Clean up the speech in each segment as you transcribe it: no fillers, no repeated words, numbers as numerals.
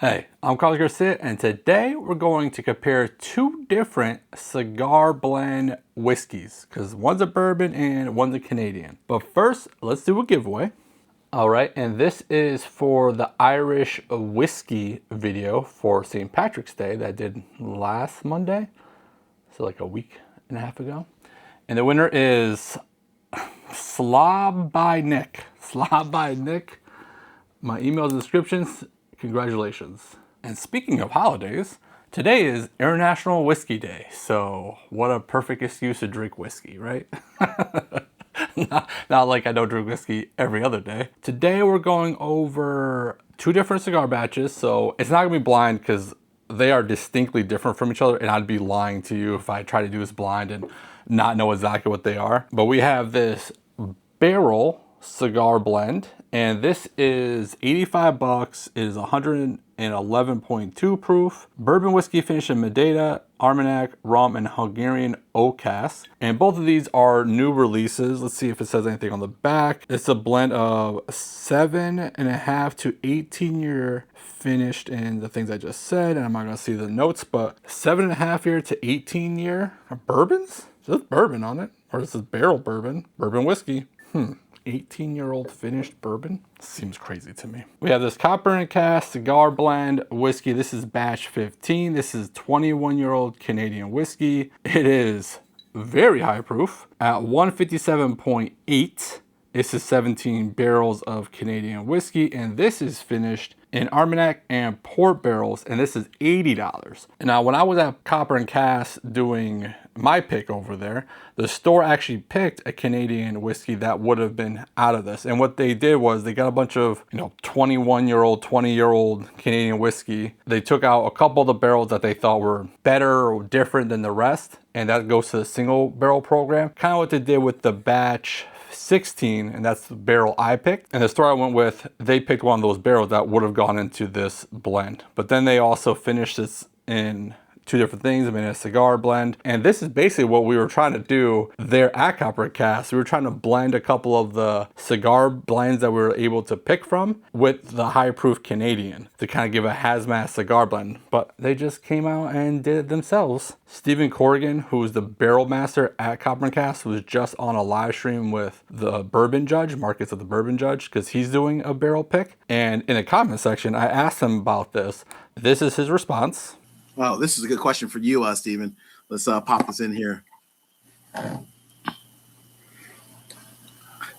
Hey, I'm Carlos Garcia, and today we're going to compare two different cigar blend whiskeys, because one's a bourbon and one's a Canadian. But first, let's do a giveaway. All right, and this is for the Irish whiskey video for St. Patrick's Day that I did last Monday, so like a week and a half ago. And the winner is Slob by Nick. Slob by Nick. My email descriptions. Congratulations. And speaking of holidays, today is International Whiskey Day. So what a perfect excuse to drink whiskey, right? not like I don't drink whiskey every other day. Today we're going over two different cigar batches. So it's not gonna be blind because they are distinctly different from each other. And I'd be lying to you if I try to do this blind and not know exactly what they are. But we have this Barrell Cigar Blend, and this is 85 bucks. It is 111.2 proof bourbon whiskey finished in Madeira, Armagnac, rum, and Hungarian Oak Casks. And both of these are new releases. Let's see if it says anything on the back. It's a blend of 7.5 to 18 year finished in the things I just said, and I'm not gonna see the notes, but 7.5 year to 18 year bourbons. There's bourbon on it, or this is barrel bourbon whiskey. 18-year-old finished bourbon? Seems crazy to me. We have this Copper and Cask Cigar Blend whiskey. This is batch 15. This is 21-year-old Canadian whiskey. It is very high proof at 157.8. This is 17 barrels of Canadian whiskey, and this is finished in Armagnac and Port barrels, and this is $80. And now, when I was at Copper and Cask doing my pick over there, the store actually picked a Canadian whiskey that would have been out of this. And what they did was they got a bunch of, 21-year-old, 20-year-old Canadian whiskey. They took out a couple of the barrels that they thought were better or different than the rest, and that goes to the single barrel program. Kind of what they did with the batch 16, and that's the barrel I picked. And the store I went with, they picked one of those barrels that would have gone into this blend. But then they also finished this in two different things. I mean, a cigar blend. And this is basically what we were trying to do there at Copper Cast. We were trying to blend a couple of the cigar blends that we were able to pick from with the high proof Canadian to kind of give a hazmat cigar blend. But they just came out and did it themselves. Stephen Corrigan, who's the barrel master at Copper Cast, was just on a live stream with the Bourbon Judge, Markets of the Bourbon Judge, because he's doing a barrel pick. And in the comment section, I asked him about this. This is his response. Well, this is a good question for you, Stephen. Let's pop this in here.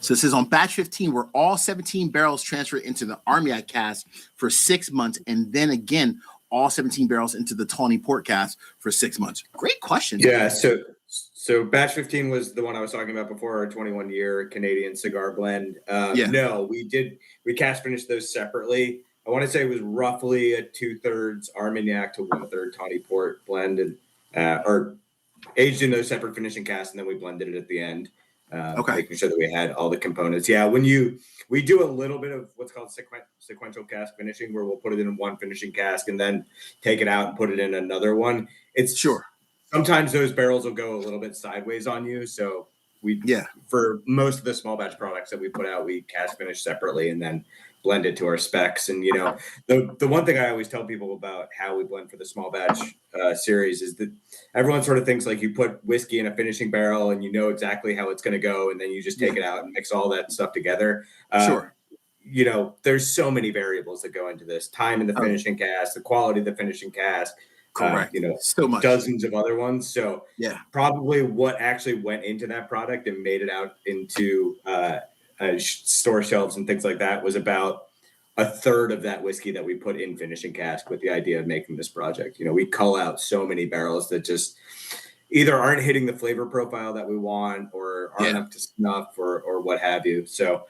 So it says on batch 15, were all 17 barrels transferred into the Armagnac cask for 6 months, and then again, all 17 barrels into the Tawny Port cask for 6 months? Great question. Yeah, so batch 15 was the one I was talking about before, our 21-year Canadian cigar blend. No, we cask finished those separately. I want to say it was roughly a 2/3 Armagnac to 1/3 Tawny Port blend, and or aged in those separate finishing casks, and then we blended it at the end, making sure that we had all the components. Yeah, we do a little bit of what's called sequential cask finishing, where we'll put it in one finishing cask and then take it out and put it in another one. It's sure. Sometimes those barrels will go a little bit sideways on you, so for most of the small batch products that we put out, we cask finish separately and then blend it to our specs. And the one thing I always tell people about how we blend for the small batch series is that everyone sort of thinks like you put whiskey in a finishing barrel and you know exactly how it's going to go, and then you just take it out and mix all that stuff together. Sure. There's so many variables that go into this: time in the finishing cask, the quality of the finishing cask. Correct. So much. Dozens of other ones. So probably what actually went into that product and made it out into store shelves and things like that was about a third of that whiskey that we put in finishing cask with the idea of making this project. We cull out so many barrels that just either aren't hitting the flavor profile that we want or aren't up to snuff or what have you. So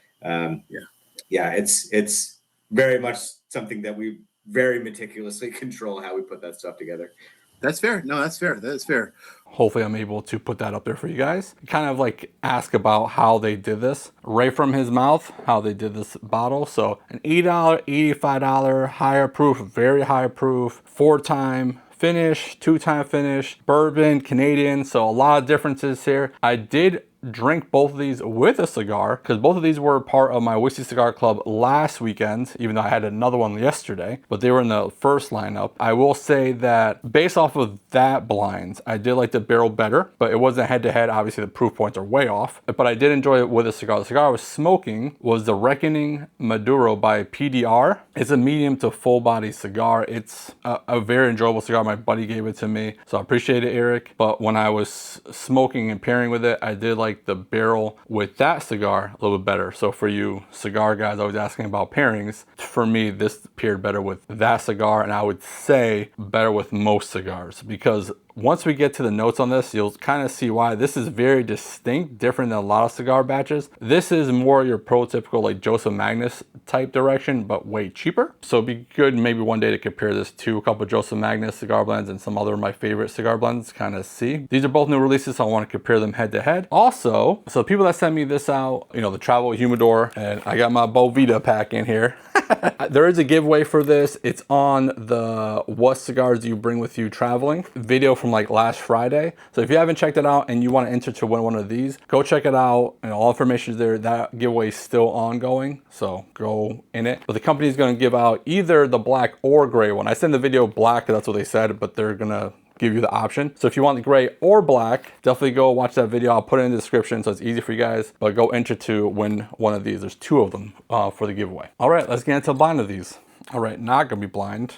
it's very much something that we very meticulously control how we put that stuff together. That's fair. No, that's fair. That's fair. Hopefully I'm able to put that up there for you guys. Kind of like ask about how they did this right from his mouth, how they did this bottle. So an $80, $85, higher proof, very high proof, 4-time finish, 2-time finish, bourbon, Canadian. So a lot of differences here. I did drink both of these with a cigar because both of these were part of my Whiskey Cigar Club last weekend, even though I had another one yesterday, but they were in the first lineup. I will say that based off of that blind, I did like the Barrel better, but it wasn't head to head. Obviously the proof points are way off, but I did enjoy it with a cigar. The cigar I was smoking was the Reckoning Maduro by PDR. It's a medium to full body cigar. It's a very enjoyable cigar. My buddy gave it to me, so I appreciate it, Eric. But when I was smoking and pairing with it, I did like the Barrel with that cigar a little bit better. So for you cigar guys always asking about pairings, for me this paired better with that cigar, and I would say better with most cigars, because once we get to the notes on this, you'll kind of see why. This is very distinct, different than a lot of cigar batches. This is more your prototypical like Joseph Magnus type direction, but way cheaper. So it'd be good maybe one day to compare this to a couple of Joseph Magnus cigar blends and some other of my favorite cigar blends, kind of see. These are both new releases, so I want to compare them head to head. Also, so people that send me this out, you know, the Travel Humidor, and I got my Bovita pack in here. There is a giveaway for this. It's on the What Cigars Do You Bring With You Traveling video from like last Friday. So if you haven't checked it out and you want to enter to win one of these, go check it out. And all information is there. That giveaway is still ongoing, so go in it. But the company is going to give out either the black or gray one. I sent the video black because that's what they said, but they're going to give you the option. So if you want the gray or black, definitely go watch that video. I'll put it in the description so it's easy for you guys, but go enter to win one of these. There's 2 of them for the giveaway. All right, let's get into the blind of these. All right, not gonna be blind.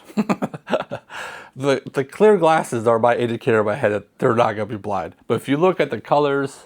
The clear glasses are my indicator in my head that they're not gonna be blind. But if you look at the colors,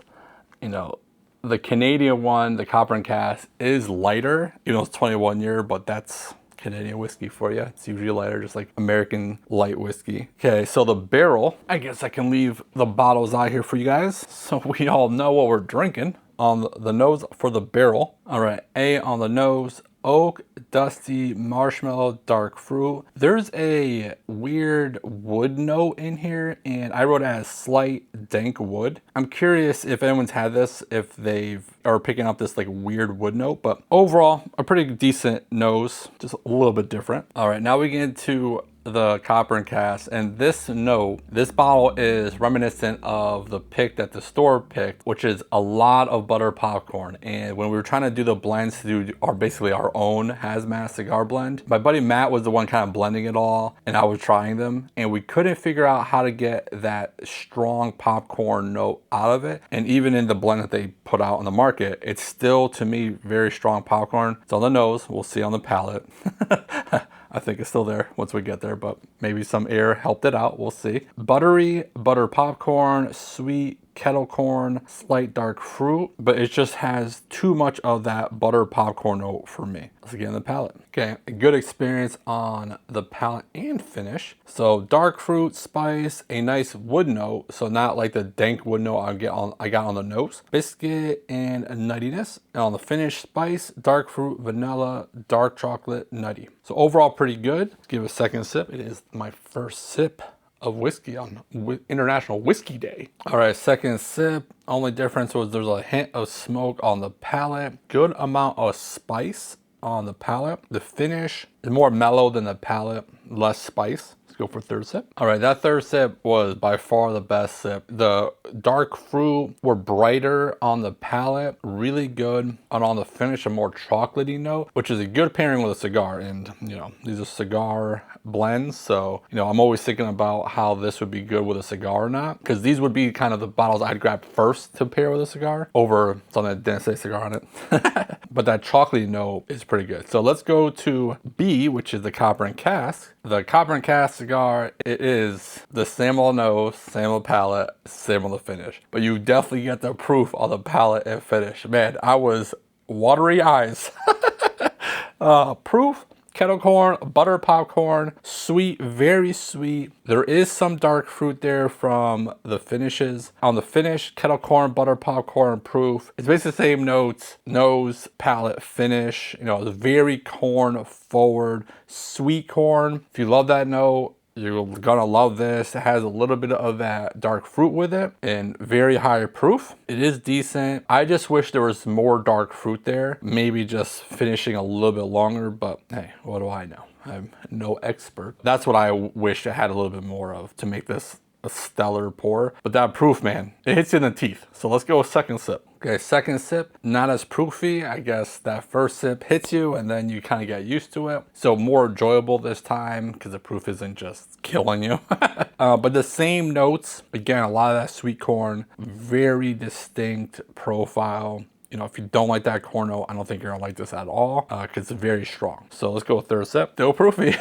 you know, the Canadian one, the Copper and Cask, is lighter. You know, it's 21 year, but that's Canadian whiskey for you. It's usually lighter, just like American light whiskey. Okay, so the Barrel, I guess I can leave the bottles out here for you guys so we all know what we're drinking. On the nose for the Barrel, all right, A on the nose, oak, dusty, marshmallow, dark fruit. There's a weird wood note in here, and I wrote it as slight dank wood. I'm curious if anyone's had this, if they are picking up this like weird wood note, but overall a pretty decent nose, just a little bit different. All right, now we get into the Copper and Cask, and this note, this bottle is reminiscent of the pick that the store picked, which is a lot of butter popcorn. And when we were trying to do the blends to do basically our own Hazmat cigar blend, my buddy Matt was the one kind of blending it all, and I was trying them, and we couldn't figure out how to get that strong popcorn note out of it. And even in the blend that they put out on the market, it's still, to me, very strong popcorn. It's on the nose, we'll see on the palate. I think it's still there once we get there, but maybe some air helped it out. We'll see. Buttery, butter popcorn, sweet, kettle corn, slight dark fruit, but it just has too much of that butter popcorn note for me. Let's get in the palate. Okay, a good experience on the palate and finish. So dark fruit, spice, a nice wood note. So not like the dank wood note I got on the nose. Biscuit and a nuttiness. And on the finish, spice, dark fruit, vanilla, dark chocolate, nutty. So overall pretty good. Let's give it a second sip. It is my first sip of whiskey on International Whiskey Day. All right, second sip. Only difference was there's a hint of smoke on the palate. Good amount of spice on the palate. The finish is more mellow than the palate, less spice. Let's go for third sip. All right, that third sip was by far the best sip. The dark fruit were brighter on the palate, really good. And on the finish, a more chocolatey note, which is a good pairing with a cigar. And, you know, these are cigar blends, so, you know, I'm always thinking about how this would be good with a cigar or not, because these would be kind of the bottles I'd grab first to pair with a cigar over something that didn't say cigar on it. But that chocolatey note is pretty good. So let's go to B, which is the Copper and Cask. The Copper and Cask cigar, it is the same on the nose, same on the palate, same on the finish, but you definitely get the proof on the palate and finish. Man, I was watery eyes. Proof, kettle corn, butter popcorn, sweet, very sweet. There is some dark fruit there from the finishes. On the finish, kettle corn, butter popcorn, proof. It's basically the same notes, nose, palate, finish. You know, it's very corn forward, sweet corn. If you love that note, you're gonna love this. It has a little bit of that dark fruit with it and very high proof. It is decent. I just wish there was more dark fruit there. Maybe just finishing a little bit longer, but hey, what do I know? I'm no expert. That's what I wish I had a little bit more of to make this a stellar pour, but that proof, man, it hits you in the teeth. So let's go with second sip. Okay, second sip, not as proofy. I guess that first sip hits you and then you kind of get used to it. So more enjoyable this time because the proof isn't just killing you. But the same notes, again, a lot of that sweet corn, very distinct profile. You know, if you don't like that corn note, I don't think you're gonna like this at all because it's very strong. So let's go with third sip. Still proofy.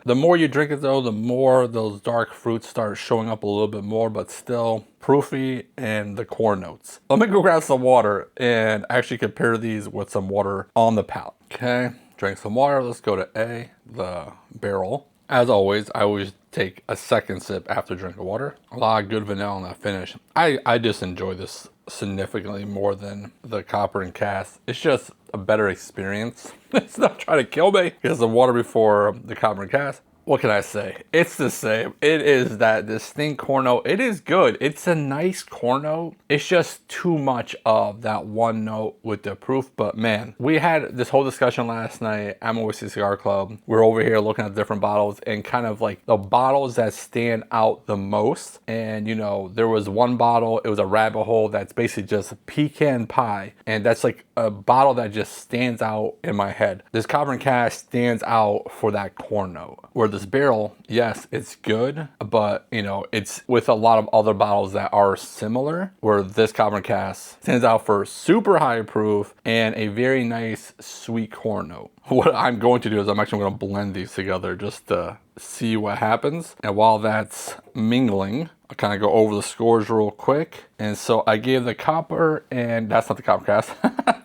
The more you drink it though, the more those dark fruits start showing up a little bit more, but still proofy and the corn notes. Let me go grab some water and actually compare these with some water on the palate. Okay, drink some water. Let's go to A, the Barrel. As always, I always take a second sip after drinking water. A lot of good vanilla on that finish. I just enjoy this significantly more than the Copper and Cask. It's just a better experience. It's not trying to kill me because the water before the Copper and Cask. What can I say? It's the same. It is that distinct corn note. It is good. It's a nice corn note. It's just too much of that one note with the proof. But man, we had this whole discussion last night at my Whiskey Cigar Club. We're over here looking at different bottles and kind of like the bottles that stand out the most. And you know, there was one bottle, it was a rabbit hole that's basically just pecan pie. And that's like a bottle that just stands out in my head. This Copper and Cask stands out for that corn note. Where this Barrel, yes, it's good, but you know, it's with a lot of other bottles that are similar, where this Copper and Cask stands out for super high proof and a very nice sweet corn note. What I'm going to do is I'm actually going to blend these together just to see what happens. And while that's mingling, I'll kind of go over the scores real quick. And so I gave the Copper, and that's not the Copper Cask,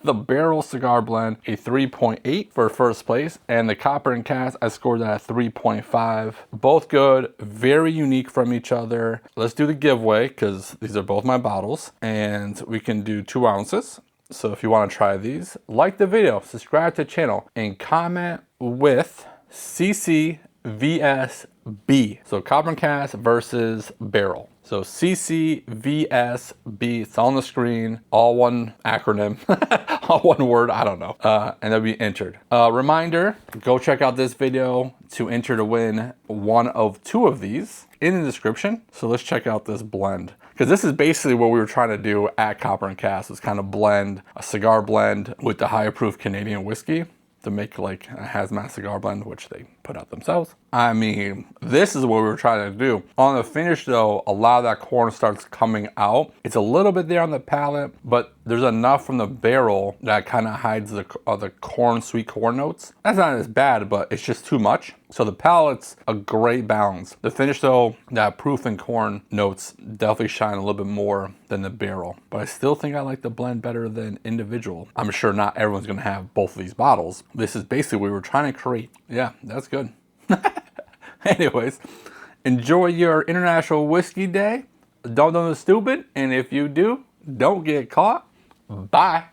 the Barrel Cigar Blend a 3.8 for first place. And the Copper and Cask, I scored that at 3.5. Both good, very unique from each other. Let's do the giveaway because these are both my bottles. And we can do 2 ounces. So if you want to try these, like the video, subscribe to the channel, and comment with CCVSB. So Copper and Cask versus Barrel. So CCVSB, it's on the screen, all one acronym, all one word, I don't know. And they'll be entered. Reminder, go check out this video to enter to win one of 2 of these in the description. So let's check out this blend. Because this is basically what we were trying to do at Copper and Cask, is kind of blend a cigar blend with the higher proof Canadian whiskey to make like a Hazmat cigar blend, which they put out themselves. I mean, this is what we were trying to do. On the finish though, a lot of that corn starts coming out. It's a little bit there on the palate, but there's enough from the Barrel that kind of hides the corn, sweet corn notes. That's not as bad, but it's just too much. So the palate's a great balance. The finish though, that proof and corn notes definitely shine a little bit more than the Barrel. But I still think I like the blend better than individual. I'm sure not everyone's gonna have both of these bottles. This is basically what we were trying to create. Yeah, that's good. Anyways, enjoy your International Whiskey Day. Don't do the stupid, and if you do, don't get caught. Bye.